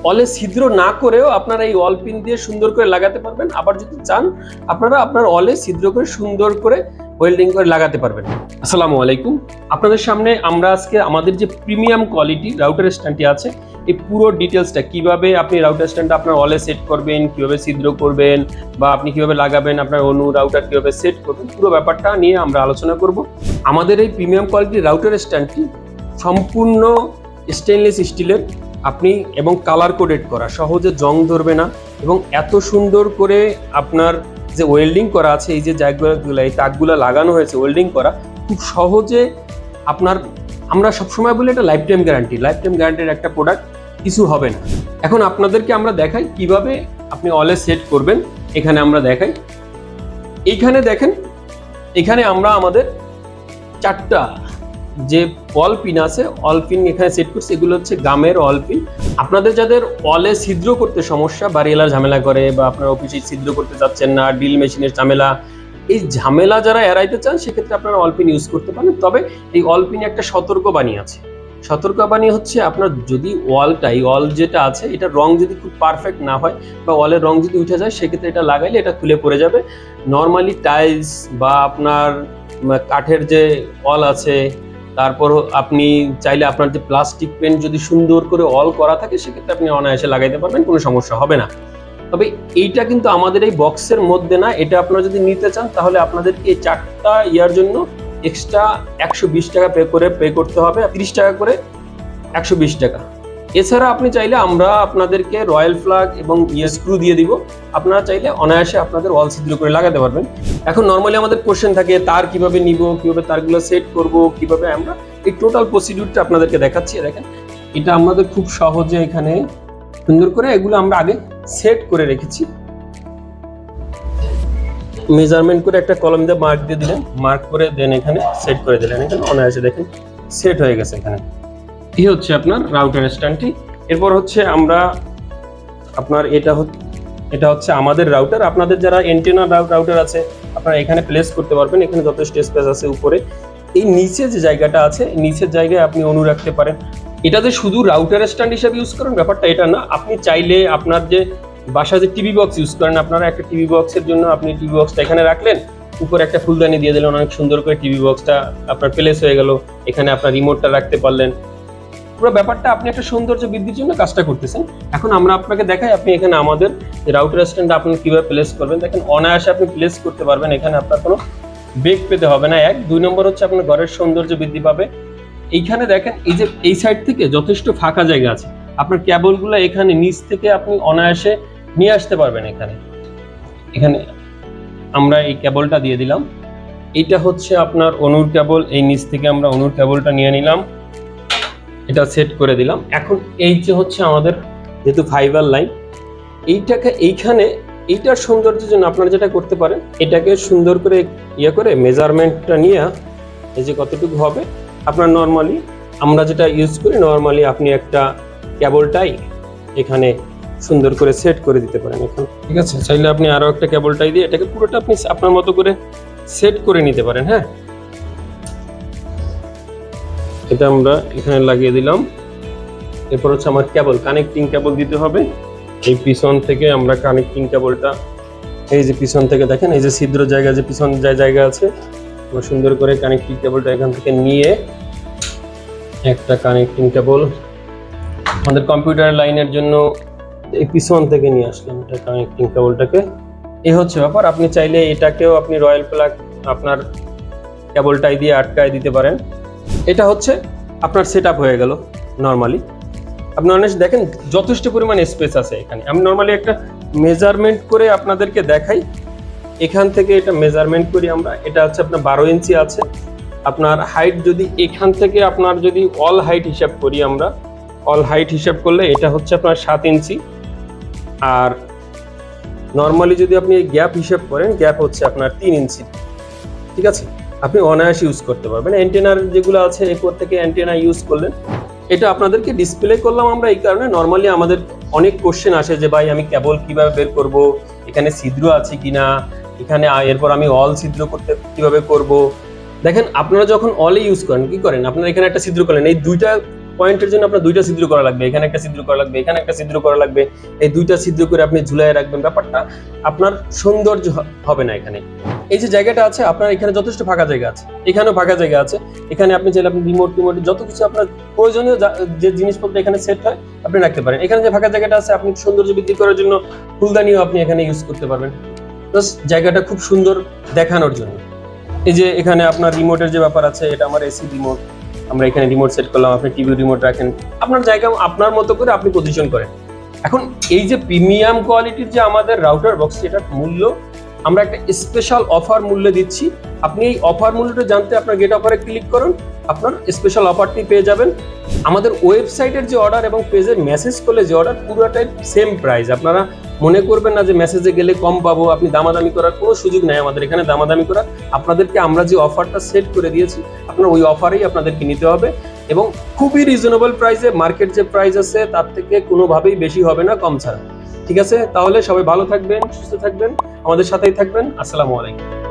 অলে ছিদ্র না করেও আপনারা এই অল পিন দিয়ে সুন্দর করে লাগাতে পারবেন। আবার যদি চান আপনারা আপনার অলে ছিদ্র করে সুন্দর করে ওয়েল্ডিং করে লাগাতে পারবেন। আসসালামু আলাইকুম, আপনাদের সামনে আমরা আজকে আমাদের যে প্রিমিয়াম কোয়ালিটি রাউটার স্ট্যান্ডটি আছে এই পুরো ডিটেলসটা, কিভাবে আপনি রাউটার স্ট্যান্ডটা আপনার অলে সেট করবেন, কিভাবে ছিদ্র করবেন বা আপনি কিভাবে লাগাবেন, আপনার অনু রাউটার কিভাবে সেট করবেন, পুরো ব্যাপারটা নিয়ে আমরা আলোচনা করব। আমাদের এই প্রিমিয়াম কোয়ালিটির রাউটার স্ট্যান্ডটি সম্পূর্ণ স্টেনলেস স্টিলের আপনি এবং কালার কোডেড করা, সহজে জং ধরবে না এবং এত সুন্দর করে আপনার যে ওয়েল্ডিং করা আছে, এই যে জায়গাগুলো এই তাকগুলো লাগানো হয়েছে ওয়েল্ডিং করা, খুব সহজে আপনার, আমরা সবসময় বলি এটা লাইফ টাইম গ্যারান্টির একটা প্রোডাক্ট, কিছু হবে না। এখন আপনাদেরকে আমরা দেখাই কিভাবে আপনি অলে সেট করবেন। এখানে আমরা দেখাই, এইখানে দেখেন, এখানে আমরা আমাদের 4টা যে অল পিন আছে, অল পিন এখানে সেট করছি। এগুলো হচ্ছে গামের অল পিন। আপনাদের যাদের অলে ছিদ্র করতে সমস্যা, বাড়িওয়ালার ঝামেলা করে বা আপনার অফিসে ছিদ্র করতে চাচ্ছেন না, ড্রিল মেশিনের ঝামেলা, এই ঝামেলা যারা এড়াইতে চান সেক্ষেত্রে আপনারা অল পিন ইউজ করতে পারেন। তবে এই অল পিনে একটা সতর্কবাণী আছে। সতর্কবাণী হচ্ছে, আপনার যদি অল যেটা আছে এটা রং যদি খুব পারফেক্ট না হয় বা অলের রং যদি উঠে যায়, সেক্ষেত্রে এটা লাগাইলে এটা খুলে পড়ে যাবে। নর্মালি টাইলস বা আপনার কাঠের যে অল আছে, তারপর আপনি চাইলে আপনার যে প্লাস্টিক পেন্ট যদি সুন্দর করে অল করা থাকে, সেক্ষেত্রে আপনি অনায়াসে লাগাইতে পারবেন, কোনো সমস্যা হবে না। তবে এইটা কিন্তু আমাদের এই বক্সের মধ্যে না। এটা আপনারা যদি নিতে চান তাহলে আপনাদেরকে এই 4টা ইয়ার জন্য এক্সট্রা 120 টাকা পে করতে হবে, 30 টাকা করে 120 টাকা। এছাড়া আপনি চাইলে আমরা আপনাদেরকে রয়্যাল ফ্ল্যাগ এবং স্ক্রু দিয়ে দিব, আপনারা চাইলে অনায়াসে আপনাদের ওয়াল ছিদ্র করে লাগাতে পারবেন। এখন নর্মালি আমাদের কোশ্চেন থাকে তার কিভাবে নিব, কিভাবে তারগুলো সেট করব, কিভাবে আমরা এই টোটাল প্রসিডিউরটা আপনাদেরকে দেখাচ্ছি। দেখেন, এটা আমাদের খুব সহজে এখানে সুন্দর করে এগুলো আমরা আগে সেট করে রেখেছি। মেজারমেন্ট করে একটা কলম দিয়ে মার্ক দিয়ে দিলেন, মার্ক করে দেন এখানে সেট করে দিলেন। এখানে অনায়াসে দেখেন সেট হয়ে গেছে। এখানে এই হচ্ছে আপনার রাউটার স্ট্যান্ডটি। এরপর হচ্ছে আমরা আপনার এটা হচ্ছে আমাদের রাউটার। আপনাদের যারা এন্টেনা রাউটার আছে আপনারা এখানে প্লেস করতে পারবেন। এখানে যথেষ্ট স্পেস আছে। উপরে এই নিচে যে জায়গাটা আছে, নিচের জায়গায় আপনি অনু রাখতে পারেন। এটা যে শুধু রাউটার স্ট্যান্ড হিসেবে ইউজ করেন ব্যাপারটা এটা না। আপনি চাইলে আপনার যে বাসা যে টিভি বক্স ইউজ করেন, আপনারা একটা টিভি বক্সের জন্য আপনি টিভি বক্সটা এখানে রাখলেন, উপরে একটা ফুলদানি দিয়ে দিলেন, অনেক সুন্দর করে টিভি বক্সটা আপনার প্লেস হয়ে গেল। এখানে আপনার রিমোটটা রাখতে পারলেন। পুরো ব্যাপারটা আপনি একটা সৌন্দর্য বৃদ্ধির জন্য কাজটা করতেছেন। এখন আমরা আপনাকে দেখাই আপনি এখানে আমাদের রাউটার স্ট্যান্ড আপনি কিভাবে প্লেস করবেন। দেখেন, অনায়াসে আপনি প্লেস করতে পারবেন। এখানে আপনার কোনো বেগ পেতে হবে না। 2 নম্বর হচ্ছে আপনার ঘরের সৌন্দর্য বৃদ্ধি পাবে। এইখানে দেখেন, এই যে এই সাইড থেকে যথেষ্ট ফাঁকা জায়গা আছে, আপনার কেবলগুলো এখানে নিচ থেকে আপনি অনায়াসে নিয়ে আসতে পারবেন। এখানে আমরা এই কেবলটা দিয়ে দিলাম। এইটা হচ্ছে আপনার অনুর কেবল। এই নিচ থেকে আমরা অনুর কেবলটা নিয়ে নিলাম, এটা সেট করে দিলাম। এখন এই যে হচ্ছে আমাদের যেহেতু ফাইবার লাইন, এইটাকে এইখানে এইটার সৌন্দর্যের জন্য আপনারা যেটা করতে পারেন, এটাকে সুন্দর করে করে মেজারমেন্টটা নিয়ে এই যে কতটুকু হবে আপনার নর্মালি আমরা যেটা ইউজ করি, নর্মালি আপনি একটা কেবলটাই এখানে সুন্দর করে সেট করে দিতে পারেন। এখন ঠিক আছে, চাইলে আপনি আরো একটা কেবলটাই দিয়ে এটাকে পুরোটা আপনি আপনার মতো করে সেট করে নিতে পারেন। হ্যাঁ, এটা আমরা এখানে লাগিয়ে দিলাম। এরপর হচ্ছে আমার কেবল, কানেক্টিং কেবল দিতে হবে। এই পিছন থেকে আমরা কানেক্টিং কেবলটা, এই যে পিছন থেকে দেখেন এই যে ছিদ্র জায়গা, যে পিছন জায়গা আছে, আমরা সুন্দর করে কানেক্টিং কেবলটা এখান থেকে নিয়ে একটা কানেক্টিং কেবল আমাদের কম্পিউটার লাইনের জন্য এই পিছন থেকে নিয়ে আসলাম এটা কানেক্টিং কেবলটাকে। এই হচ্ছে ব্যাপার। আপনি চাইলে এটাকেও আপনি রয়্যাল প্লাগ আপনার কেবলটাই দিয়ে আটকায় দিতে পারেন। এটা হচ্ছে আপনার সেট আপ হয়ে গেল। নর্মালি আপনি অনেক দেখেন যথেষ্ট পরিমাণ স্পেস আছে এখানে। আমি নর্মালি একটা মেজারমেন্ট করে আপনাদেরকে দেখাই। এখান থেকে এটা মেজারমেন্ট করি আমরা। এটা হচ্ছে আপনার 12 ইঞ্চি আছে। আপনার হাইট যদি এখান থেকে আপনার যদি অল হাইট হিসাব করি, আমরা অল হাইট হিসাব করলে এটা হচ্ছে আপনার 7 ইঞ্চি। আর নর্মালি যদি আপনি গ্যাপ হিসাব করেন, গ্যাপ হচ্ছে আপনার 3 ইঞ্চি। ঠিক আছে, আপনি অনায়াসে ইউজ করতে পারবেন। অ্যান্টেনার যেগুলো আছে এরপর থেকে অ্যান্টেনা ইউজ করলেন। এটা আপনাদেরকে ডিসপ্লে করলাম আমরা এই কারণে, নর্মালি আমাদের অনেক কোশ্চেন আসে যে ভাই আমি কেবল কিভাবে বের করব, এখানে ছিদ্র আছে কিনা, এখানে এরপর আমি অল ছিদ্র করতে কিভাবে করব। দেখেন, আপনারা যখন অলে ইউজ করেন কি করেন, আপনারা এখানে একটা ছিদ্র করলেন, এই দুইটা পয়েন্টের জন্য আপনার 2টা ছিদ্র করা লাগবে, এখানে একটা ছিদ্র করা লাগবে, এখানে একটা ছিদ্র করা লাগবে। এই 2টা ছিদ্র করে আপনি ঝুলায় রাখবেন, ব্যাপারটা আপনার সৌন্দর্য হবে না এখানে। এই যে জায়গাটা আছে আপনার এখানে যথেষ্ট ফাঁকা জায়গা আছে, এখানেও ফাঁকা জায়গা আছে। এখানে আপনি চাইলে আপনি রিমোট যত কিছু আপনার প্রয়োজনীয় যে জিনিসপত্র এখানে সেট হয় আপনি রাখতে পারেন। এখানে যে ফাঁকা জায়গাটা আছে আপনি সৌন্দর্য বৃদ্ধি করার জন্য ফুলদানিও আপনি এখানে ইউজ করতে পারবেন, প্লাস জায়গাটা খুব সুন্দর দেখানোর জন্য। এই যে এখানে আপনার রিমোটের যে ব্যাপার আছে, এটা আমার এসি রিমোট, আমরা এখানে রিমোট সেট করলাম, আপনি টিভি রিমোট রাখেন, আপনার জায়গা আপনার মতো করে আপনি পজিশন করেন। এখন এই যে প্রিমিয়াম কোয়ালিটির যে আমাদের রাউটার বক্স, এটার মূল্য আমরা একটা স্পেশাল অফার মূল্যে দিচ্ছি। আপনি এই অফার মূল্যটা জানতে আপনার গেট অফারে ক্লিক করুন, আপনার স্পেশাল অফারটি পেয়ে যাবেন। আমাদের ওয়েবসাইটের যে অর্ডার এবং পেজে মেসেজ করলে যে অর্ডার, পুরোটাই সেম প্রাইস। আপনারা মনে করবেন না যে মেসেজে গেলে কম পাবো, আপনি দামাদামি করার কোনো সুযোগ নেই আমাদের এখানে দামাদামি করার। আপনাদেরকে আমরা যে অফারটা সেট করে দিয়েছি, আপনার ওই অফারেই আপনাদেরকে নিতে হবে এবং খুবই রিজনেবল প্রাইসে। মার্কেট যে প্রাইস আছে তার থেকে কোনোভাবেই বেশি হবে না, কম ছাড়া। ঠিক আছে, তাহলে সবাই ভালো থাকবেন, সুস্থ থাকবেন, আমাদের সাথেই থাকবেন। আসসালামু আলাইকুম।